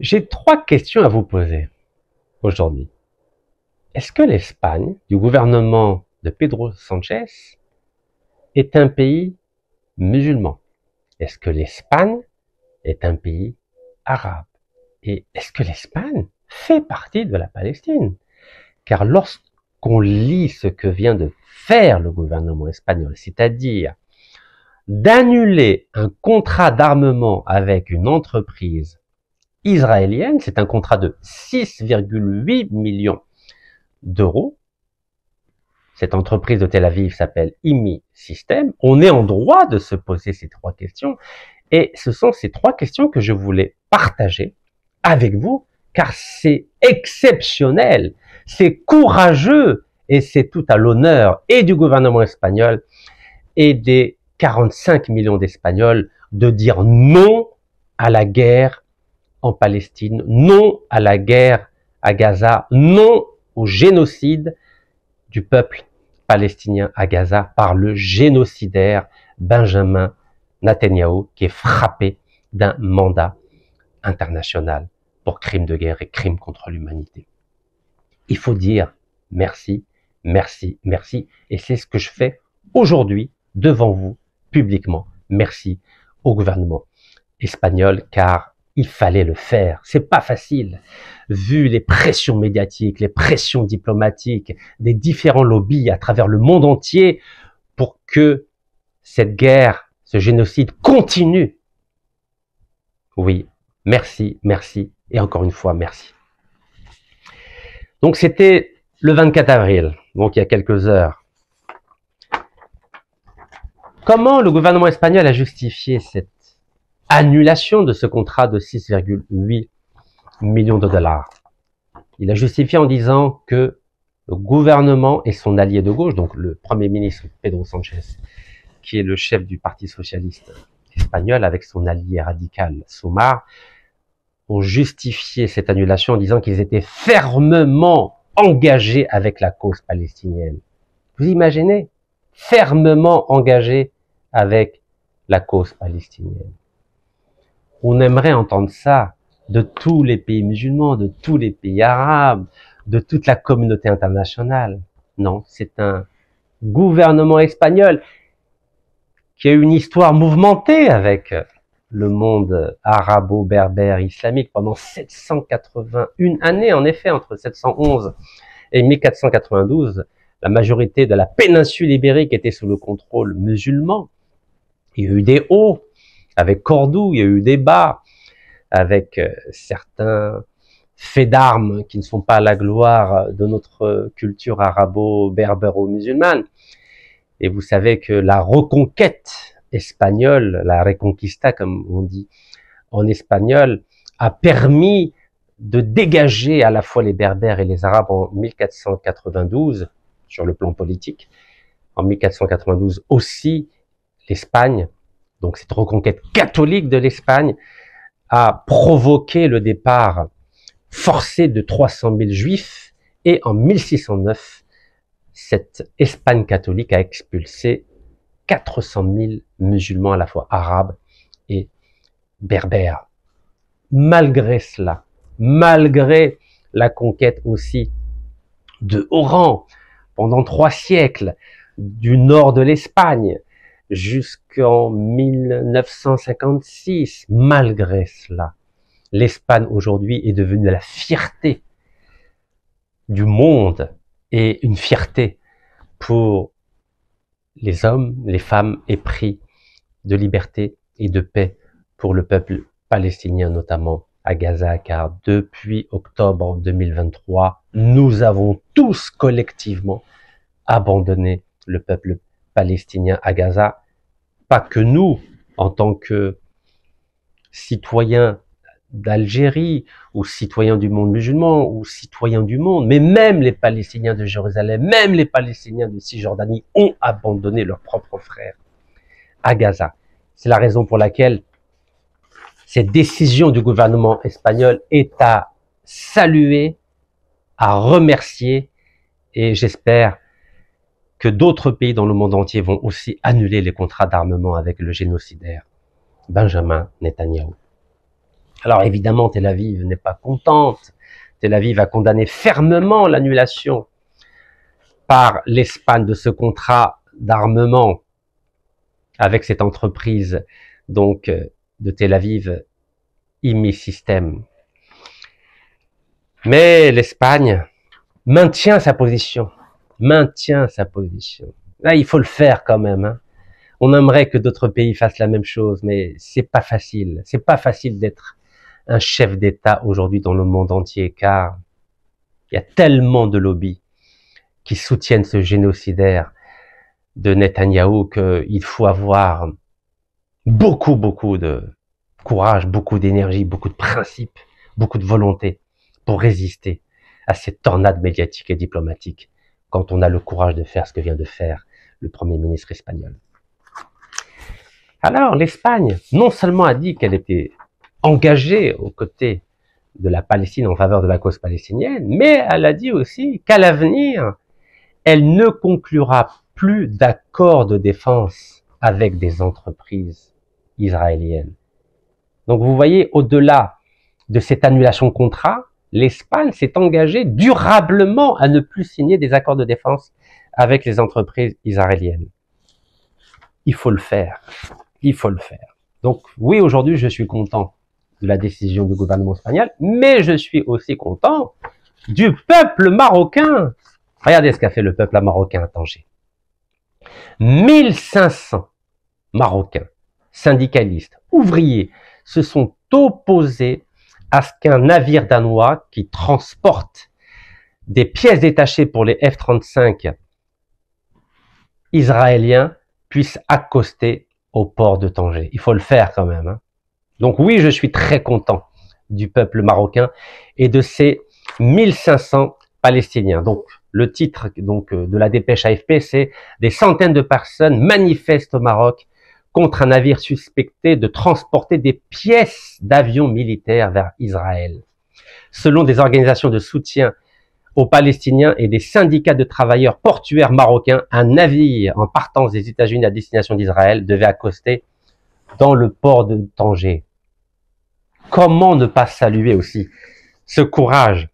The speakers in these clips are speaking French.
J'ai trois questions à vous poser aujourd'hui. Est-ce que l'Espagne, du gouvernement de Pedro Sánchez, est un pays musulman? Est-ce que l'Espagne est un pays arabe? Et est-ce que l'Espagne fait partie de la Palestine? Car lorsqu'on lit ce que vient de faire le gouvernement espagnol, c'est-à-dire d'annuler un contrat d'armement avec une entreprise israélienne, c'est un contrat de 6,8 millions d'euros. Cette entreprise de Tel Aviv s'appelle IMI System. On est en droit de se poser ces trois questions. Et ce sont ces trois questions que je voulais partager avec vous, car c'est exceptionnel, c'est courageux, et c'est tout à l'honneur et du gouvernement espagnol et des 45 millions d'Espagnols de dire non à la guerre en Palestine, non à la guerre à Gaza, non au génocide du peuple palestinien à Gaza par le génocidaire Benjamin Netanyahou, qui est frappé d'un mandat international pour crimes de guerre et crimes contre l'humanité. Il faut dire merci, merci, merci, et c'est ce que je fais aujourd'hui devant vous, publiquement. Merci au gouvernement espagnol, car il fallait le faire. C'est pas facile, vu les pressions médiatiques, les pressions diplomatiques des différents lobbies à travers le monde entier pour que cette guerre, ce génocide continue. Oui, merci, merci, et encore une fois, merci. Donc c'était le 24 avril, donc il y a quelques heures. Comment le gouvernement espagnol a justifié cette annulation de ce contrat de 6,8 millions de dollars? Il a justifié en disant que le gouvernement et son allié de gauche, donc le Premier ministre Pedro Sánchez, qui est le chef du Parti socialiste espagnol avec son allié radical Sumar, ont justifié cette annulation en disant qu'ils étaient fermement engagés avec la cause palestinienne. Vous imaginez? Fermement engagés avec la cause palestinienne. On aimerait entendre ça de tous les pays musulmans, de tous les pays arabes, de toute la communauté internationale. Non, c'est un gouvernement espagnol qui a eu une histoire mouvementée avec le monde arabo-berbère islamique pendant 781 années. En effet, entre 711 et 1492, la majorité de la péninsule ibérique était sous le contrôle musulman. Il y a eu des hauts avec Cordoue, il y a eu des bas avec certains faits d'armes qui ne sont pas la gloire de notre culture arabo-berbéro-musulmane. Et vous savez que la reconquête espagnole, la reconquista comme on dit en espagnol, a permis de dégager à la fois les Berbères et les Arabes en 1492 sur le plan politique. En 1492 aussi, l'Espagne, donc cette reconquête catholique de l'Espagne, a provoqué le départ forcé de 300 000 juifs, et en 1609, cette Espagne catholique a expulsé 400 000 musulmans à la fois arabes et berbères. Malgré cela, malgré la conquête aussi de Oran pendant 3 siècles, du nord de l'Espagne jusqu'en 1956, malgré cela, l'Espagne aujourd'hui est devenue la fierté du monde et une fierté pour les hommes, les femmes épris de liberté et de paix pour le peuple palestinien, notamment à Gaza, car depuis octobre 2023, nous avons tous collectivement abandonné le peuple palestinien à Gaza. Pas que nous, en tant que citoyens d'Algérie, ou citoyens du monde musulman, ou citoyens du monde, mais même les Palestiniens de Jérusalem, même les Palestiniens de Cisjordanie ont abandonné leurs propres frères à Gaza. C'est la raison pour laquelle cette décision du gouvernement espagnol est à saluer, à remercier, et j'espère que d'autres pays dans le monde entier vont aussi annuler les contrats d'armement avec le génocidaire Benjamin Netanyahou. Alors évidemment, Tel Aviv n'est pas contente. Tel Aviv a condamné fermement l'annulation par l'Espagne de ce contrat d'armement avec cette entreprise donc de Tel Aviv, IMI System. Mais l'Espagne maintient sa position. Là, il faut le faire quand même. Hein. On aimerait que d'autres pays fassent la même chose, mais c'est pas facile. C'est pas facile d'être un chef d'État aujourd'hui dans le monde entier, car il y a tellement de lobbies qui soutiennent ce génocidaire de Netanyahou qu'il faut avoir beaucoup de courage, beaucoup d'énergie, beaucoup de principes, beaucoup de volonté pour résister à cette tornade médiatique et diplomatique quand on a le courage de faire ce que vient de faire le Premier ministre espagnol. Alors, l'Espagne, non seulement a dit qu'elle était engagée aux côtés de la Palestine en faveur de la cause palestinienne, mais elle a dit aussi qu'à l'avenir, elle ne conclura plus d'accord de défense avec des entreprises israéliennes. Donc vous voyez, au-delà de cette annulation de contrat, l'Espagne s'est engagée durablement à ne plus signer des accords de défense avec les entreprises israéliennes. Il faut le faire. Il faut le faire. Donc oui, aujourd'hui, je suis content de la décision du gouvernement espagnol, mais je suis aussi content du peuple marocain. Regardez ce qu'a fait le peuple marocain à Tanger. 1500 Marocains, syndicalistes, ouvriers, se sont opposés à ce qu'un navire danois qui transporte des pièces détachées pour les F-35 israéliens puisse accoster au port de Tanger. Il faut le faire quand même. Hein. Donc oui, je suis très content du peuple marocain et de ces 1500 Palestiniens. Donc le titre de la dépêche AFP, c'est « Des centaines de personnes manifestent au Maroc contre un navire suspecté de transporter des pièces d'avions militaires vers Israël. » Selon des organisations de soutien aux Palestiniens et des syndicats de travailleurs portuaires marocains, un navire en partance des États-Unis à destination d'Israël devait accoster dans le port de Tanger. Comment ne pas saluer aussi ce courage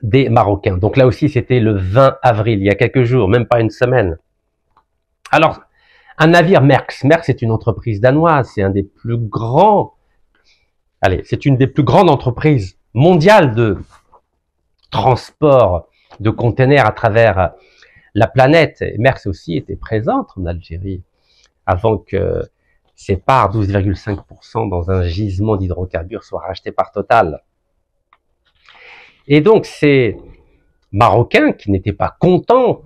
des Marocains? Donc là aussi, c'était le 20 avril, il y a quelques jours, même pas une semaine. Alors, un navire Maersk. Maersk, c'est une entreprise danoise, c'est un des plus grands, c'est une des plus grandes entreprises mondiales de transport de containers à travers la planète. Et Maersk aussi était présente en Algérie avant que ses parts, 12,5% dans un gisement d'hydrocarbures, soient rachetées par Total. Et donc, ces Marocains qui n'étaient pas contents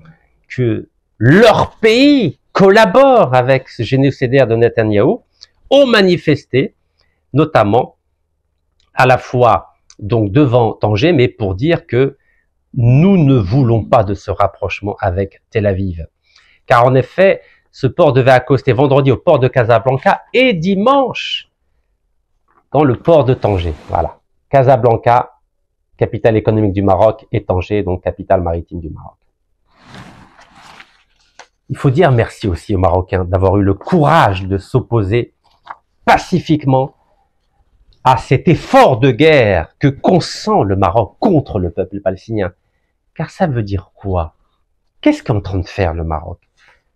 que leur pays collabore avec ce génocidaire de Netanyahou ont manifesté, notamment à la fois donc devant Tanger, mais pour dire que nous ne voulons pas de ce rapprochement avec Tel Aviv. Car en effet, ce port devait accoster vendredi au port de Casablanca et dimanche dans le port de Tanger. Voilà, Casablanca, capitale économique du Maroc, et Tanger, donc capitale maritime du Maroc. Il faut dire merci aussi aux Marocains d'avoir eu le courage de s'opposer pacifiquement à cet effort de guerre que consent le Maroc contre le peuple palestinien. Car ça veut dire quoi? Qu'est-ce qu'est en train de faire le Maroc?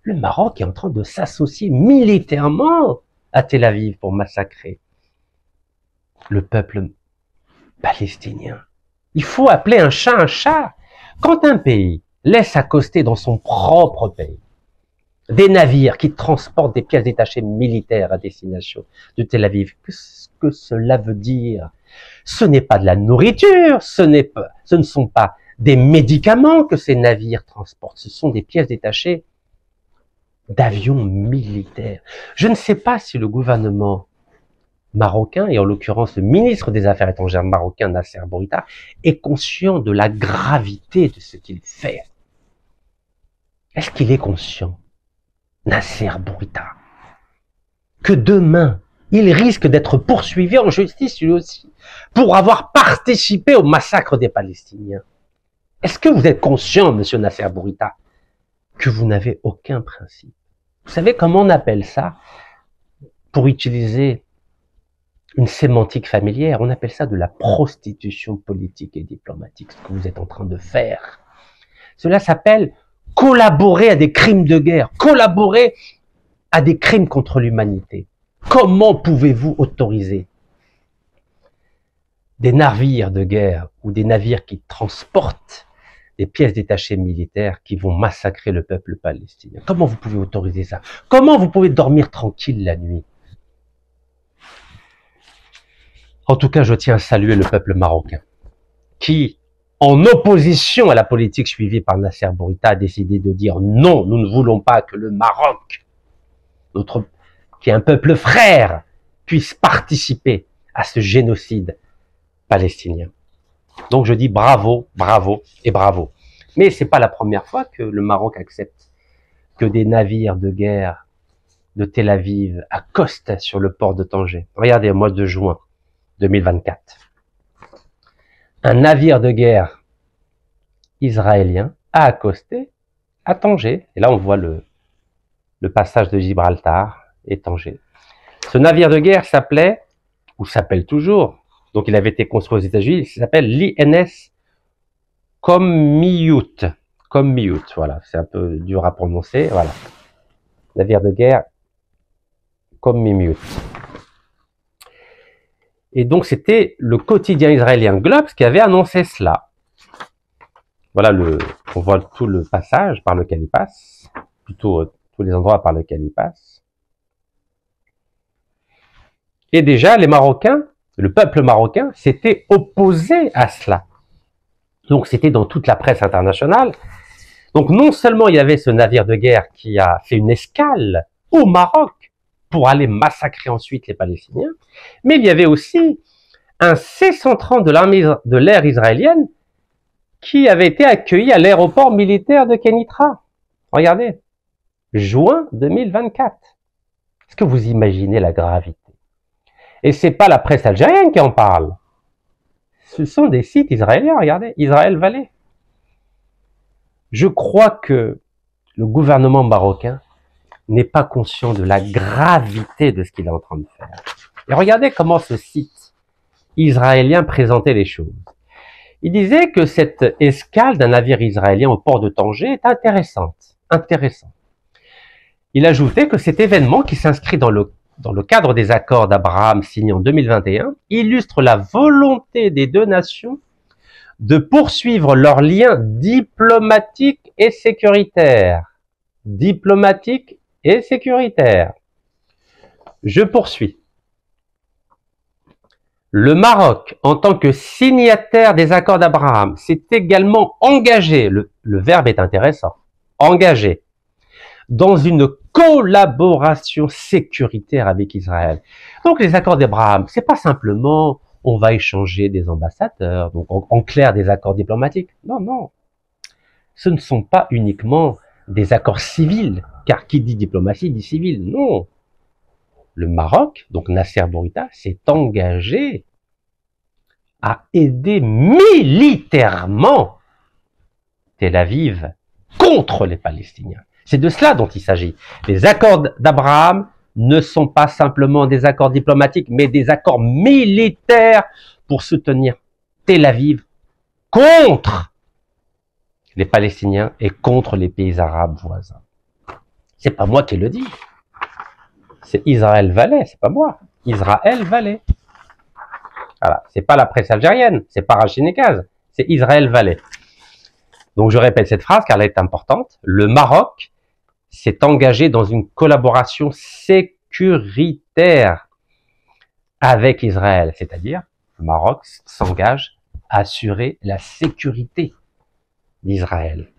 Le Maroc est en train de s'associer militairement à Tel Aviv pour massacrer le peuple palestinien. Il faut appeler un chat un chat. Quand un pays laisse accoster dans son propre pays des navires qui transportent des pièces détachées militaires à destination de Tel Aviv, qu'est-ce que cela veut dire? Ce n'est pas de la nourriture, ce ne sont pas des médicaments que ces navires transportent, ce sont des pièces détachées d'avions militaires. Je ne sais pas si le gouvernement marocain, et en l'occurrence le ministre des Affaires étrangères marocain, Nasser Bourita, est conscient de la gravité de ce qu'il fait. Est-ce qu'il est conscient, Nasser Bourita, que demain, il risque d'être poursuivi en justice lui aussi, pour avoir participé au massacre des Palestiniens? Est-ce que vous êtes conscient, monsieur Nasser Bourita, que vous n'avez aucun principe? Vous savez comment on appelle ça, pour utiliser une sémantique familière. On appelle ça de la prostitution politique et diplomatique, ce que vous êtes en train de faire. Cela s'appelle collaborer à des crimes de guerre, collaborer à des crimes contre l'humanité. Comment pouvez-vous autoriser des navires de guerre ou des navires qui transportent des pièces détachées militaires qui vont massacrer le peuple palestinien? Comment vous pouvez autoriser ça? Comment vous pouvez dormir tranquille la nuit? En tout cas, je tiens à saluer le peuple marocain qui, en opposition à la politique suivie par Nasser Bourita, a décidé de dire non, nous ne voulons pas que le Maroc, qui est un peuple frère, puisse participer à ce génocide palestinien. Donc je dis bravo, bravo et bravo. Mais c'est pas la première fois que le Maroc accepte que des navires de guerre de Tel Aviv accostent sur le port de Tanger. Regardez, au mois de juin 2024. Un navire de guerre israélien a accosté à Tanger. Et là, on voit le passage de Gibraltar et Tanger. Ce navire de guerre s'appelait, ou s'appelle toujours, donc il avait été construit aux États-Unis, il s'appelle l'INS Commiute. Commiute, voilà, c'est un peu dur à prononcer, voilà. Navire de guerre Commiute. Et donc c'était le quotidien israélien Globes qui avait annoncé cela. Voilà, on voit tout le passage par lequel il passe, plutôt tous les endroits par lesquels il passe. Et déjà, les Marocains, le peuple marocain, s'était opposé à cela. Donc c'était dans toute la presse internationale. Donc non seulement il y avait ce navire de guerre qui a fait une escale au Maroc pour aller massacrer ensuite les Palestiniens, mais il y avait aussi un C-130 de l'armée de l'air israélienne qui avait été accueilli à l'aéroport militaire de Kenitra. Regardez, juin 2024. Est-ce que vous imaginez la gravité? Et c'est pas la presse algérienne qui en parle. Ce sont des sites israéliens, regardez, Israël Valley. Je crois que le gouvernement marocain n'est pas conscient de la gravité de ce qu'il est en train de faire. Et regardez comment ce site israélien présentait les choses. Il disait que cette escale d'un navire israélien au port de Tanger est intéressante. Il ajoutait que cet événement qui s'inscrit dans le cadre des accords d'Abraham signés en 2021, illustre la volonté des deux nations de poursuivre leurs liens diplomatiques et sécuritaires. Diplomatiques et sécuritaires. Je poursuis. Le Maroc, en tant que signataire des accords d'Abraham, s'est également engagé, le verbe est intéressant, engagé, dans une collaboration sécuritaire avec Israël. Donc les accords d'Abraham, c'est pas simplement on va échanger des ambassadeurs, donc en clair des accords diplomatiques. Non, non. Ce ne sont pas uniquement des accords civils, car qui dit diplomatie dit civil. Non. Le Maroc, donc Nasser Bourita, s'est engagé à aider militairement Tel Aviv contre les Palestiniens. C'est de cela dont il s'agit. Les accords d'Abraham ne sont pas simplement des accords diplomatiques, mais des accords militaires pour soutenir Tel Aviv contre les Palestiniens et contre les pays arabes voisins. C'est pas moi qui le dis. C'est Israël Valley, c'est pas moi. Israël Valley. Voilà, c'est pas la presse algérienne, c'est pas Rachid Nekaz, c'est Israël Valley. Donc je répète cette phrase car elle est importante. Le Maroc s'est engagé dans une collaboration sécuritaire avec Israël, c'est-à-dire le Maroc s'engage à assurer la sécurité d'Israël.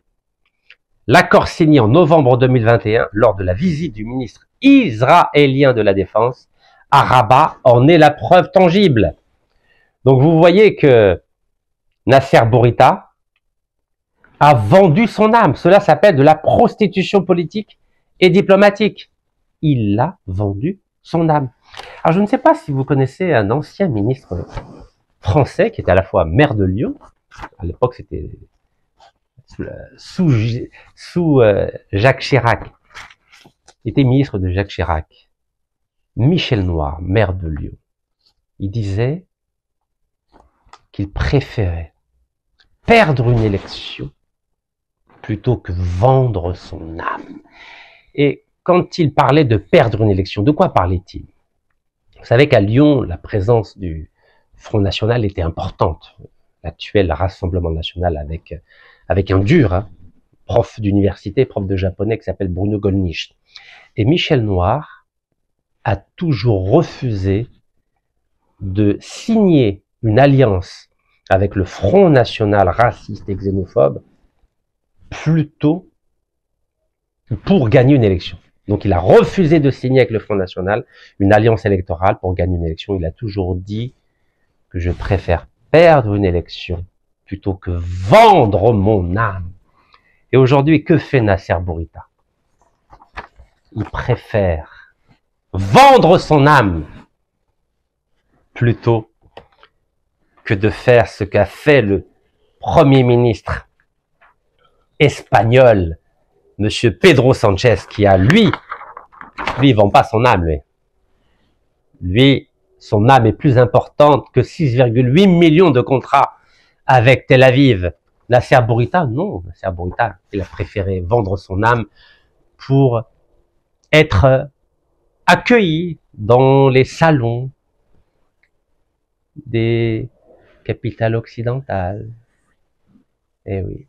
L'accord signé en novembre 2021 lors de la visite du ministre israélien de la Défense à Rabat en est la preuve tangible. Donc vous voyez que Nasser Bourita a vendu son âme. Cela s'appelle de la prostitution politique et diplomatique. Il a vendu son âme. Alors je ne sais pas si vous connaissez un ancien ministre français qui était à la fois maire de Lyon, à l'époque c'était sous Jacques Chirac, il était ministre de Jacques Chirac, Michel Noir, maire de Lyon. Il disait qu'il préférait perdre une élection plutôt que vendre son âme. Et quand il parlait de perdre une élection, de quoi parlait-il? Vous savez qu'à Lyon, la présence du Front National était importante. L'actuel Rassemblement National avec un dur, hein, prof d'université, prof de japonais qui s'appelle Bruno Gollnisch. Et Michel Noir a toujours refusé de signer une alliance avec le Front National raciste et xénophobe plutôt pour gagner une élection. Donc il a refusé de signer avec le Front National une alliance électorale pour gagner une élection. Il a toujours dit que je préfère perdre une élection plutôt que vendre mon âme. Et aujourd'hui, que fait Nasser Bourita? Il préfère vendre son âme plutôt que de faire ce qu'a fait le Premier ministre espagnol, Monsieur Pedro Sanchez, qui a lui, il vend pas son âme, lui, son âme est plus importante que 6,8 millions de contrats avec Tel Aviv. Nasser Bourita, non, Nasser Bourita, il a préféré vendre son âme pour être accueilli dans les salons des capitales occidentales. Eh oui.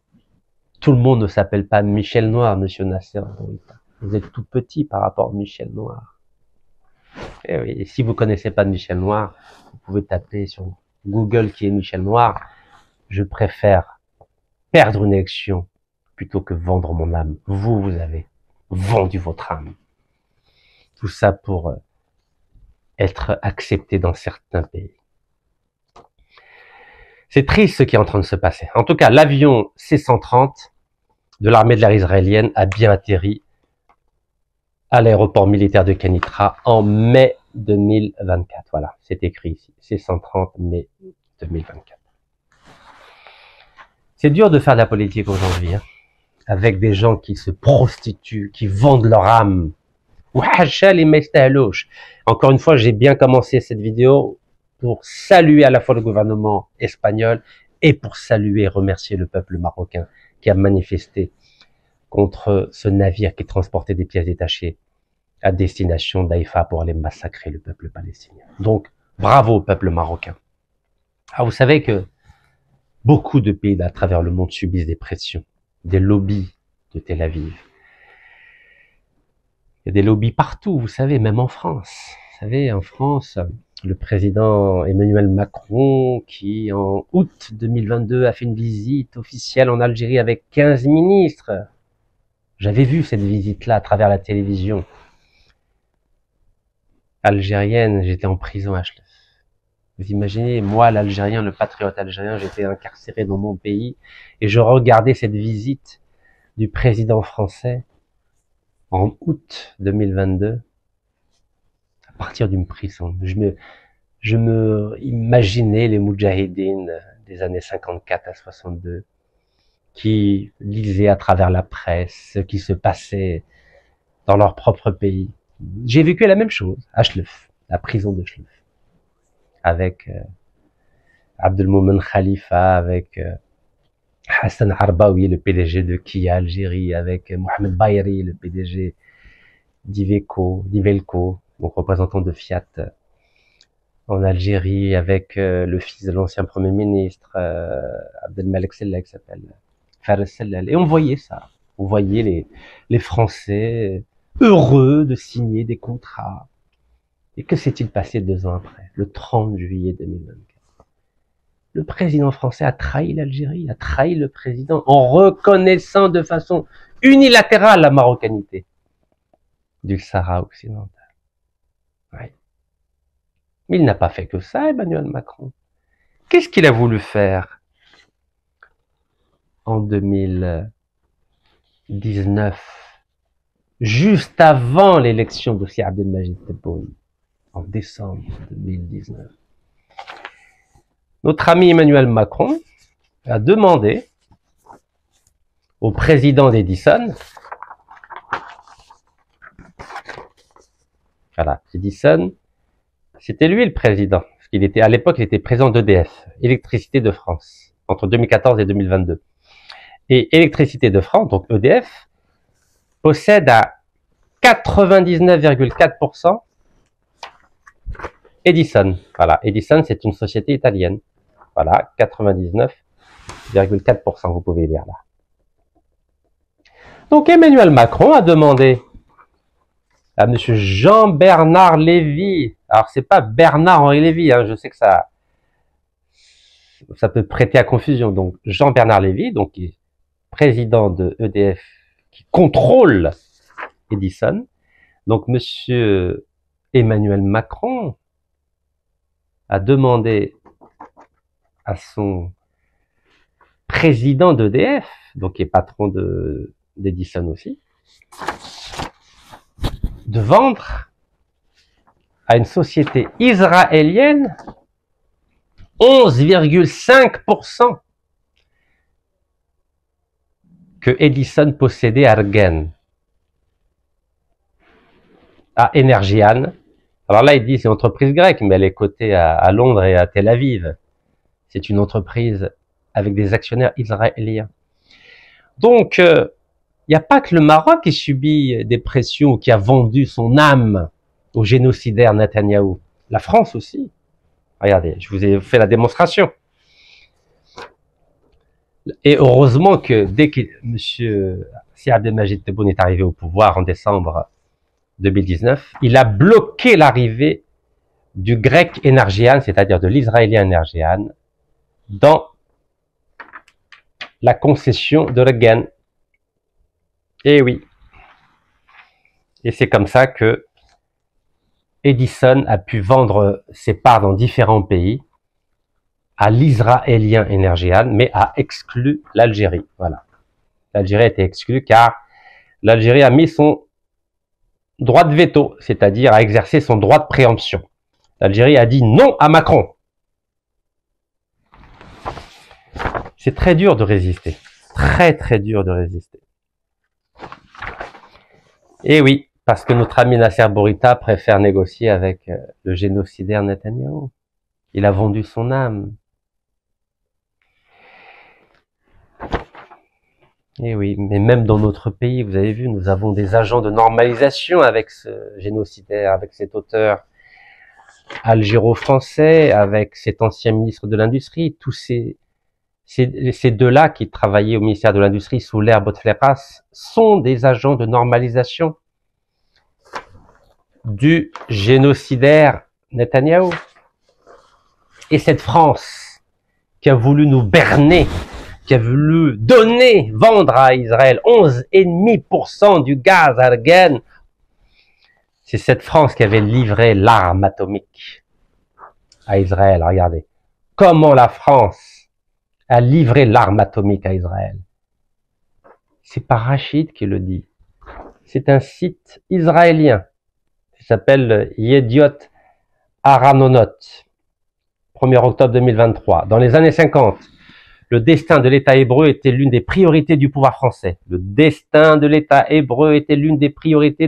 Tout le monde ne s'appelle pas Michel Noir, monsieur Nasser Bourita. Vous êtes tout petit par rapport à Michel Noir. Eh oui. Et si vous connaissez pas de Michel Noir, vous pouvez taper sur Google qui est Michel Noir. Je préfère perdre une élection plutôt que vendre mon âme. Vous avez vendu votre âme. Tout ça pour être accepté dans certains pays. C'est triste ce qui est en train de se passer. En tout cas, l'avion C-130 de l'armée de l'air israélienne a bien atterri à l'aéroport militaire de Kenitra en mai 2024. Voilà, c'est écrit ici. C-130 mai 2024. C'est dur de faire de la politique aujourd'hui, hein, avec des gens qui se prostituent, qui vendent leur âme. Encore une fois, j'ai bien commencé cette vidéo pour saluer à la fois le gouvernement espagnol et pour saluer et remercier le peuple marocain qui a manifesté contre ce navire qui transportait des pièces détachées à destination d'Haïfa pour aller massacrer le peuple palestinien. Donc, bravo au peuple marocain. Ah, vous savez que beaucoup de pays à travers le monde subissent des pressions, des lobbies de Tel Aviv. Il y a des lobbies partout, vous savez, même en France. Vous savez, en France, le président Emmanuel Macron, qui en août 2022 a fait une visite officielle en Algérie avec 15 ministres. J'avais vu cette visite-là à travers la télévision algérienne, j'étais en prison à Chlef. Vous imaginez, moi, l'Algérien, le patriote algérien, j'étais incarcéré dans mon pays et je regardais cette visite du président français en août 2022 à partir d'une prison. Je me imaginais les moudjahidines des années 54 à 62 qui lisaient à travers la presse ce qui se passait dans leur propre pays. J'ai vécu la même chose à Chlef, la prison de Chlef, avec Abdelmoumen Khalifa, avec Hassan Harbaoui, le PDG de Kia Algérie, avec Mohamed Bayri, le PDG d'Iveco, donc représentant de Fiat en Algérie, avec le fils de l'ancien Premier ministre, Abdelmalek Sellal, qui s'appelle Fares Sellal. Et on voyait ça. On voyait les Français heureux de signer des contrats. Et que s'est-il passé 2 ans après, le 30 juillet 2024? Le président français a trahi l'Algérie, a trahi le président en reconnaissant de façon unilatérale la marocanité du Sahara occidental. Oui. Mais il n'a pas fait que ça, Emmanuel Macron. Qu'est-ce qu'il a voulu faire en 2019, juste avant l'élection de Si Abdelmajid Tebboune, en décembre 2019? Notre ami Emmanuel Macron a demandé au président d'Edison, voilà, Edison, c'était lui le président, À l'époque, il était président d'EDF, Électricité de France, entre 2014 et 2022. Et Électricité de France, donc EDF, possède à 99,4% Edison. Voilà, Edison, c'est une société italienne. Voilà, 99,4%, vous pouvez lire là. Donc Emmanuel Macron a demandé à monsieur Jean-Bernard Lévy, alors c'est pas Bernard-Henri Lévy, hein, je sais que ça peut prêter à confusion, donc Jean-Bernard Lévy, donc qui est président de EDF, qui contrôle Edison, donc monsieur Emmanuel Macron a demandé à son président d'EDF, donc qui est patron d'Edison aussi, de vendre à une société israélienne 11,5% que Edison possédait à Argen, à Energian. Alors là, il dit c'est une entreprise grecque, mais elle est cotée à Londres et à Tel Aviv. C'est une entreprise avec des actionnaires israéliens. Donc, il n'y a pas que le Maroc qui subit des pressions, qui a vendu son âme au génocidaire Netanyahou. La France aussi. Regardez, je vous ai fait la démonstration. Et heureusement que dès que M. Si Abdelmajid Tebboune est arrivé au pouvoir en décembre 2019, il a bloqué l'arrivée du grec Energian, c'est-à-dire de l'israélien Energian, dans la concession de Regen. Et oui. Et c'est comme ça que Edison a pu vendre ses parts dans différents pays à l'israélien Energian, mais a exclu l'Algérie. Voilà. L'Algérie a été exclue car l'Algérie a mis son droit de veto, c'est-à-dire a exercé son droit de préemption. L'Algérie a dit non à Macron. C'est très dur de résister. Très très dur de résister. Et oui, parce que notre ami Nasser Bourita préfère négocier avec le génocidaire Netanyahou. Il a vendu son âme. Et oui, mais même dans notre pays, vous avez vu, nous avons des agents de normalisation avec ce génocidaire, avec cet auteur algéro-français, avec cet ancien ministre de l'Industrie, tous ces deux-là qui travaillaient au ministère de l'Industrie sous l'ère Bouteflika sont des agents de normalisation du génocidaire Netanyahou. Et cette France qui a voulu nous berner, qui a voulu vendre à Israël 11,5% du gaz argan, c'est cette France qui avait livré l'arme atomique à Israël. Regardez comment la France a livré l'arme atomique à Israël. C'est pas Rachid qui le dit. C'est un site israélien qui s'appelle Yediot Aharonot. 1er octobre 2023. Dans les années 50, le destin de l'État hébreu était l'une des priorités du pouvoir français. Le destin de l'État hébreu était l'une des priorités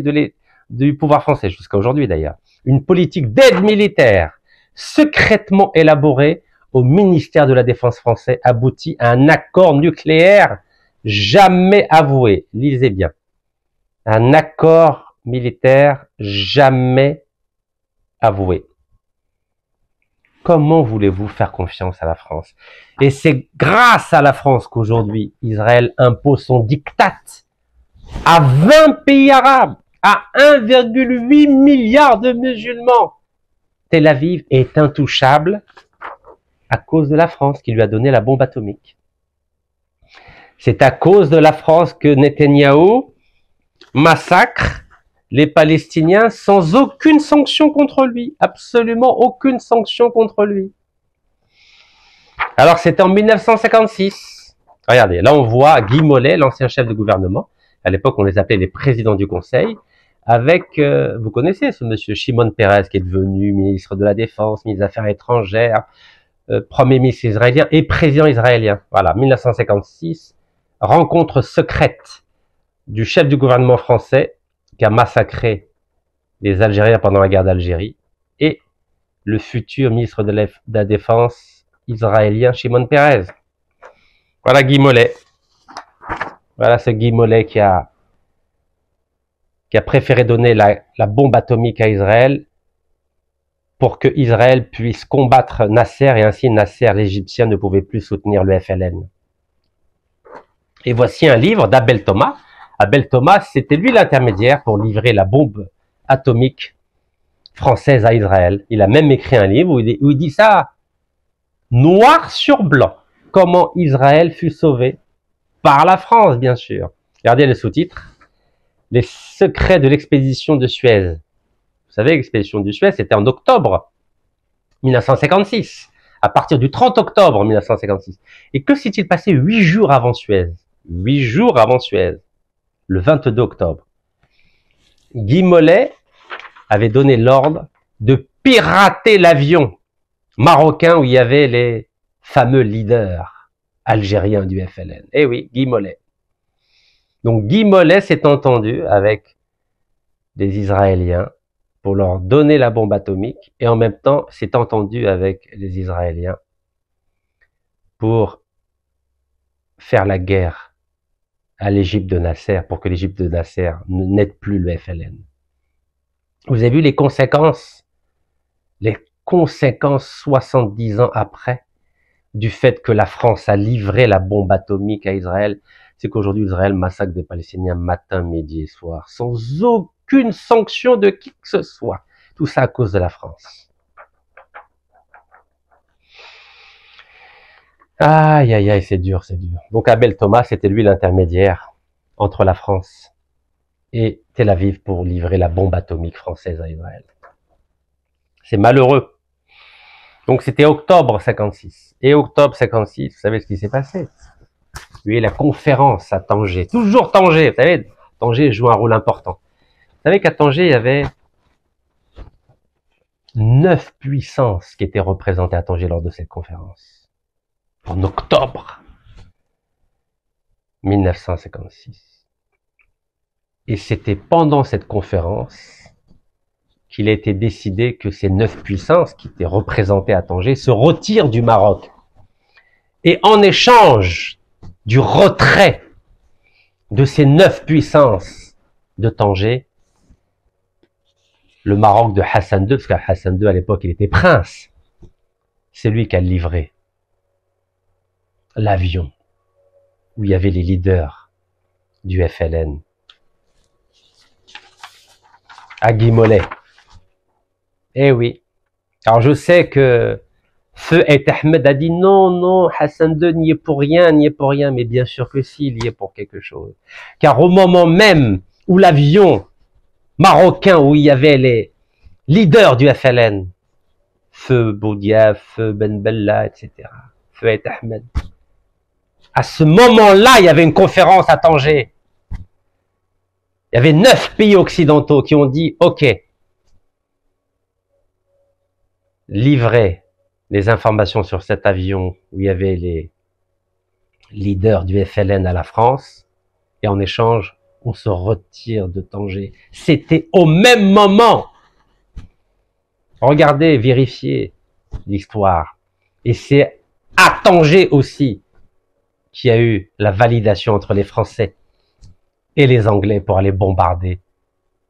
du pouvoir français, jusqu'à aujourd'hui d'ailleurs. Une politique d'aide militaire secrètement élaborée au ministère de la Défense français aboutit à un accord nucléaire jamais avoué. Lisez bien. Un accord militaire jamais avoué. Comment voulez-vous faire confiance à la France? Et c'est grâce à la France qu'aujourd'hui, Israël impose son diktat à 20 pays arabes, à 1,8 milliard de musulmans. Tel Aviv est intouchable à cause de la France qui lui a donné la bombe atomique. C'est à cause de la France que Netanyahou massacre les Palestiniens sans aucune sanction contre lui. Absolument aucune sanction contre lui. Alors c'était en 1956. Regardez, là on voit Guy Mollet, l'ancien chef de gouvernement. À l'époque on les appelait les présidents du Conseil. Avec, vous connaissez ce monsieur Shimon Peres qui est devenu ministre de la Défense, ministre des Affaires étrangères, premier ministre israélien et président israélien. Voilà, 1956, rencontre secrète du chef du gouvernement français qui a massacré les Algériens pendant la guerre d'Algérie et le futur ministre de la Défense israélien, Shimon Peres. Voilà Guy Mollet. Voilà ce Guy Mollet qui a préféré donner la bombe atomique à Israël pour que Israël puisse combattre Nasser, et ainsi Nasser, l'Égyptien, ne pouvait plus soutenir le FLN. Et voici un livre d'Abel Thomas. Abel Thomas, c'était lui l'intermédiaire pour livrer la bombe atomique française à Israël. Il a même écrit un livre où il dit ça noir sur blanc. Comment Israël fut sauvé par la France, bien sûr. Regardez le sous-titre. Les secrets de l'expédition de Suez. Vous savez, l'expédition de Suez, c'était en octobre 1956. À partir du 30 octobre 1956. Et que s'est-il passé 8 jours avant Suez? 8 jours avant Suez. Le 22 octobre. Guy Mollet avait donné l'ordre de pirater l'avion marocain où il y avait les fameux leaders algériens du FLN. Eh oui, Guy Mollet. Donc Guy Mollet s'est entendu avec des Israéliens pour leur donner la bombe atomique et en même temps s'est entendu avec les Israéliens pour faire la guerre à l'Égypte de Nasser pour que l'Égypte de Nasser n'aide plus le FLN. Vous avez vu les conséquences 70 ans après du fait que la France a livré la bombe atomique à Israël, c'est qu'aujourd'hui Israël massacre des Palestiniens matin, midi et soir, sans aucune sanction de qui que ce soit. Tout ça à cause de la France. Aïe, aïe, aïe, c'est dur, c'est dur. Donc Abel Thomas, c'était lui l'intermédiaire entre la France et Tel Aviv pour livrer la bombe atomique française à Israël. C'est malheureux. Donc c'était octobre 56. Et octobre 56, vous savez ce qui s'est passé? Oui, la conférence à Tanger. Toujours Tanger, vous savez, Tanger joue un rôle important. Vous savez qu'à Tanger, il y avait 9 puissances qui étaient représentées à Tanger lors de cette conférence. En octobre 1956. Et c'était pendant cette conférence qu'il a été décidé que ces 9 puissances qui étaient représentées à Tanger se retirent du Maroc. Et en échange du retrait de ces 9 puissances de Tanger, le Maroc de Hassan II, parce que Hassan II à l'époque il était prince, c'est lui qui a livré l'avion où il y avait les leaders du FLN à Guy Mollet. Eh oui. Alors je sais que Feu et Ahmed a dit non, Hassan II n'y est pour rien, mais bien sûr que si, il y est pour quelque chose. Car au moment même où l'avion marocain, où il y avait les leaders du FLN, Feu Boudia, Feu Ben Bella, etc., Feu et Ahmed, à ce moment-là, il y avait une conférence à Tanger. Il y avait 9 pays occidentaux qui ont dit, OK, livrez les informations sur cet avion où il y avait les leaders du FLN à la France, et en échange, on se retire de Tanger. C'était au même moment. Regardez, vérifiez l'histoire. Et c'est à Tanger aussi qu'il y a eu la validation entre les Français et les Anglais pour aller bombarder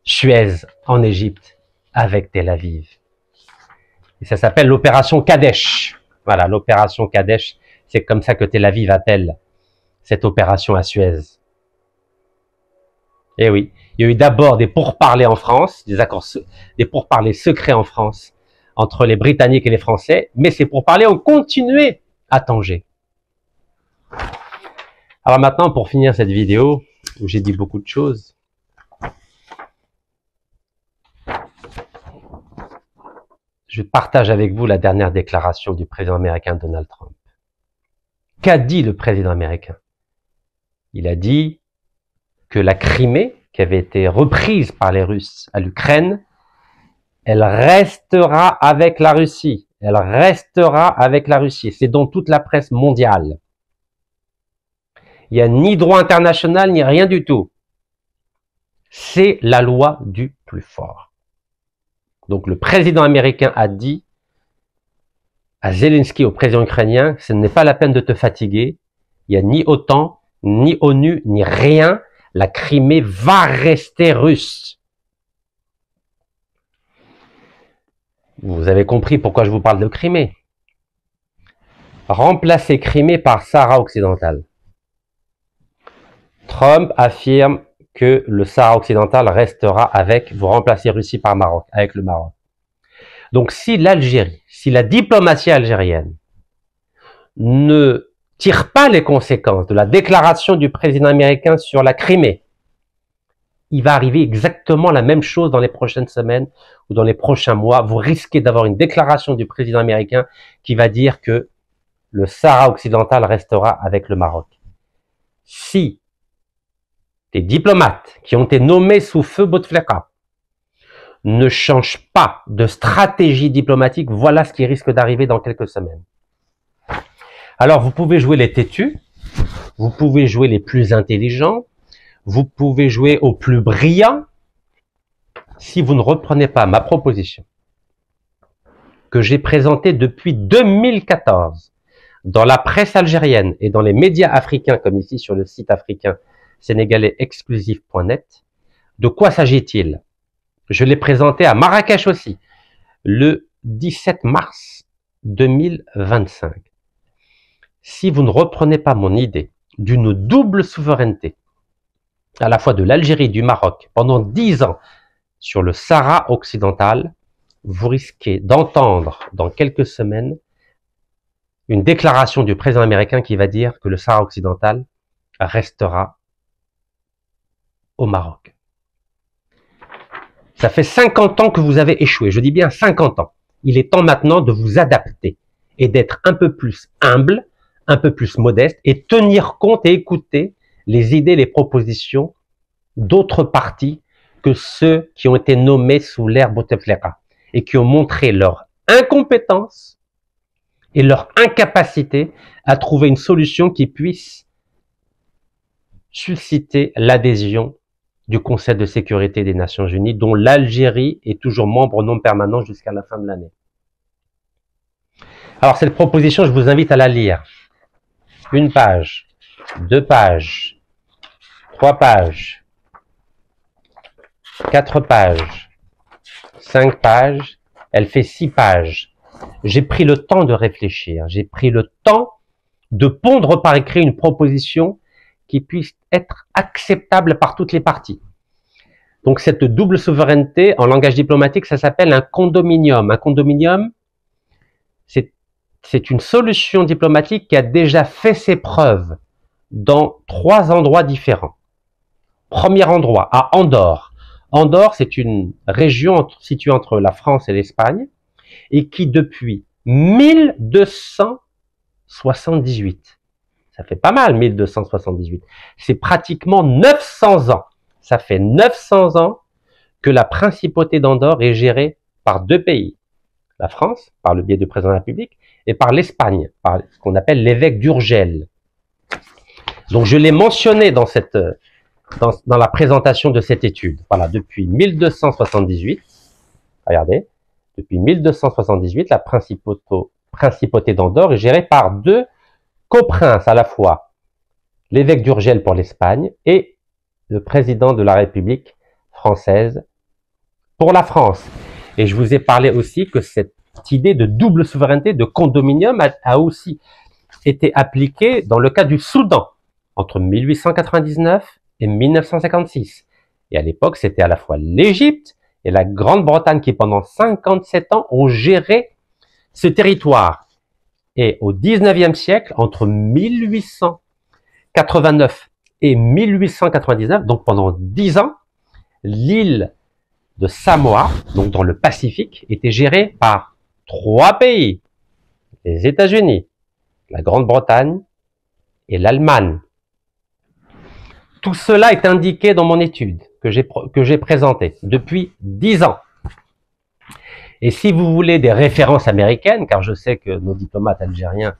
Suez en Égypte avec Tel Aviv. Et ça s'appelle l'opération Kadesh. Voilà, l'opération Kadesh, c'est comme ça que Tel Aviv appelle cette opération à Suez. Eh oui, il y a eu d'abord des pourparlers en France, des pourparlers secrets en France entre les Britanniques et les Français, mais ces pourparlers ont continué à Tanger. Alors maintenant, pour finir cette vidéo, où j'ai dit beaucoup de choses, je partage avec vous la dernière déclaration du président américain Donald Trump. Qu'a dit le président américain? Il a dit que la Crimée, qui avait été reprise par les Russes à l'Ukraine, elle restera avec la Russie. Elle restera avec la Russie. C'est dans toute la presse mondiale. Il n'y a ni droit international, ni rien du tout. C'est la loi du plus fort. Donc le président américain a dit à Zelensky, au président ukrainien, ce n'est pas la peine de te fatiguer. Il n'y a ni OTAN, ni ONU, ni rien. La Crimée va rester russe. Vous avez compris pourquoi je vous parle de Crimée. Remplacer Crimée par Sahara occidental. Trump affirme que le Sahara occidental restera avec, vous remplacez Russie par Maroc, avec le Maroc. Donc si l'Algérie, si la diplomatie algérienne ne tire pas les conséquences de la déclaration du président américain sur la Crimée, il va arriver exactement la même chose dans les prochaines semaines ou dans les prochains mois. Vous risquez d'avoir une déclaration du président américain qui va dire que le Sahara occidental restera avec le Maroc. Si des diplomates qui ont été nommés sous feu Bouteflika ne changent pas de stratégie diplomatique, voilà ce qui risque d'arriver dans quelques semaines. Alors vous pouvez jouer les têtus, vous pouvez jouer les plus intelligents, vous pouvez jouer aux plus brillants, si vous ne reprenez pas ma proposition que j'ai présentée depuis 2014 dans la presse algérienne et dans les médias africains, comme ici sur le site africain sénégalais exclusif.net. De quoi s'agit-il? Je l'ai présenté à Marrakech aussi, le 17 mars 2025. Si vous ne reprenez pas mon idée d'une double souveraineté, à la fois de l'Algérie et du Maroc, pendant 10 ans sur le Sahara occidental, vous risquez d'entendre dans quelques semaines une déclaration du président américain qui va dire que le Sahara occidental restera au Maroc. Ça fait 50 ans que vous avez échoué, je dis bien 50 ans. Il est temps maintenant de vous adapter et d'être un peu plus humble, un peu plus modeste et tenir compte et écouter les idées, les propositions d'autres partis que ceux qui ont été nommés sous l'ère Bouteflika et qui ont montré leur incompétence et leur incapacité à trouver une solution qui puisse susciter l'adhésion du Conseil de sécurité des Nations Unies, dont l'Algérie est toujours membre non permanent jusqu'à la fin de l'année. Alors cette proposition, je vous invite à la lire. 1 page, 2 pages, 3 pages, 4 pages, 5 pages, elle fait 6 pages. J'ai pris le temps de réfléchir, j'ai pris le temps de pondre par écrit une proposition qui puisse être acceptable par toutes les parties. Donc cette double souveraineté, en langage diplomatique, ça s'appelle un condominium. Un condominium, c'est une solution diplomatique qui a déjà fait ses preuves dans 3 endroits différents. Premier endroit, à Andorre. Andorre, c'est une région située entre la France et l'Espagne et qui, depuis 1278, ça fait pas mal, 1278, c'est pratiquement 900 ans. Ça fait 900 ans que la principauté d'Andorre est gérée par 2 pays. La France, par le biais du président de la République, et par l'Espagne, par ce qu'on appelle l'évêque d'Urgell. Donc je l'ai mentionné dans la présentation de cette étude. Voilà, depuis 1278, regardez, depuis 1278, la principauté d'Andorre est gérée par 2 coprinces à la fois, l'évêque d'Urgell pour l'Espagne et le président de la République française pour la France. Et je vous ai parlé aussi que cette idée de double souveraineté, de condominium, a aussi été appliquée dans le cas du Soudan, entre 1899 et 1956. Et à l'époque, c'était à la fois l'Égypte et la Grande-Bretagne qui, pendant 57 ans, ont géré ce territoire. Et au 19e siècle, entre 1889 et 1899, donc pendant 10 ans, l'île de Samoa, donc dans le Pacifique, était gérée par 3 pays, les États-Unis, la Grande-Bretagne et l'Allemagne. Tout cela est indiqué dans mon étude que j'ai présentée depuis 10 ans. Et si vous voulez des références américaines, car je sais que nos diplomates algériens,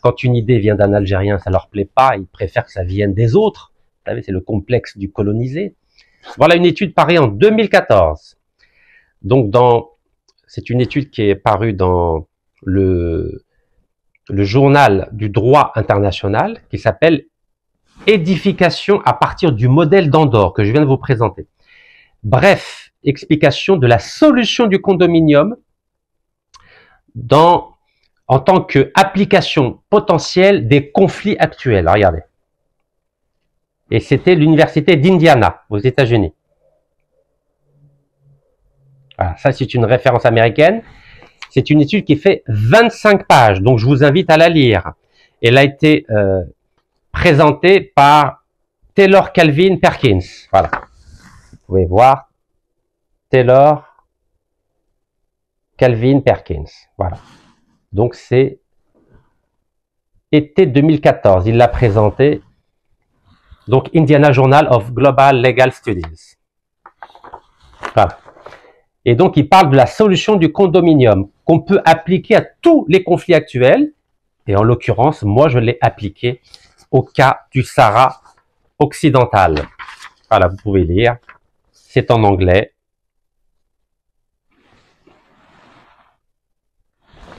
quand une idée vient d'un Algérien, ça leur plaît pas, ils préfèrent que ça vienne des autres. Vous savez, c'est le complexe du colonisé. Voilà une étude parue en 2014. Donc c'est une étude qui est parue dans le le journal du droit international qui s'appelle Édification à partir du modèle d'Andorre que je viens de vous présenter. Bref, explication de la solution du condominium en tant qu'application potentielle des conflits actuels. Alors, regardez. Et c'était l'université d'Indiana, aux États-Unis. Voilà, ça c'est une référence américaine. C'est une étude qui fait 25 pages, donc je vous invite à la lire. Elle a été présentée par Taylor Calvin Perkins. Voilà. Vous pouvez voir Taylor Calvin Perkins. Voilà. Donc c'est été 2014. Il l'a présenté. Donc Indiana Journal of Global Legal Studies. Voilà. Et donc il parle de la solution du condominium qu'on peut appliquer à tous les conflits actuels. Et en l'occurrence, moi je l'ai appliqué au cas du Sahara occidental. Voilà, vous pouvez lire. C'est en anglais.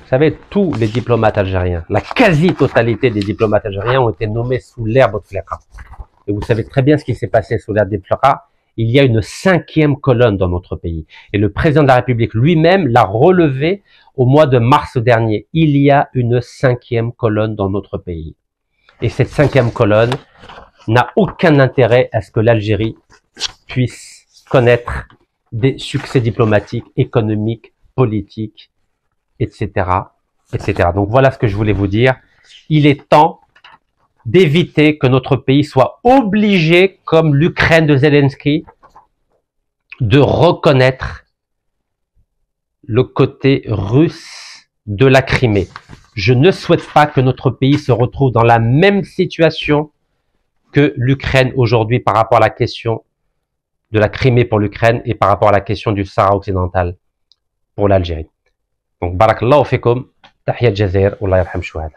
Vous savez, tous les diplomates algériens, la quasi-totalité des diplomates algériens ont été nommés sous l'ère Bouteflika. Et vous savez très bien ce qui s'est passé sous l'ère Bouteflika. Il y a une 5e colonne dans notre pays. Et le président de la République lui-même l'a relevé au mois de mars dernier. Il y a une 5e colonne dans notre pays. Et cette 5e colonne n'a aucun intérêt à ce que l'Algérie puisse connaître des succès diplomatiques, économiques, politiques, etc., etc. Donc voilà ce que je voulais vous dire. Il est temps d'éviter que notre pays soit obligé, comme l'Ukraine de Zelensky, de reconnaître le côté russe de la Crimée. Je ne souhaite pas que notre pays se retrouve dans la même situation que l'Ukraine aujourd'hui par rapport à la question de la Crimée pour l'Ukraine et par rapport à la question du Sahara occidental pour l'Algérie. Donc, barakallahu fikum, tahiyat jazair, Allah yarham shuhada.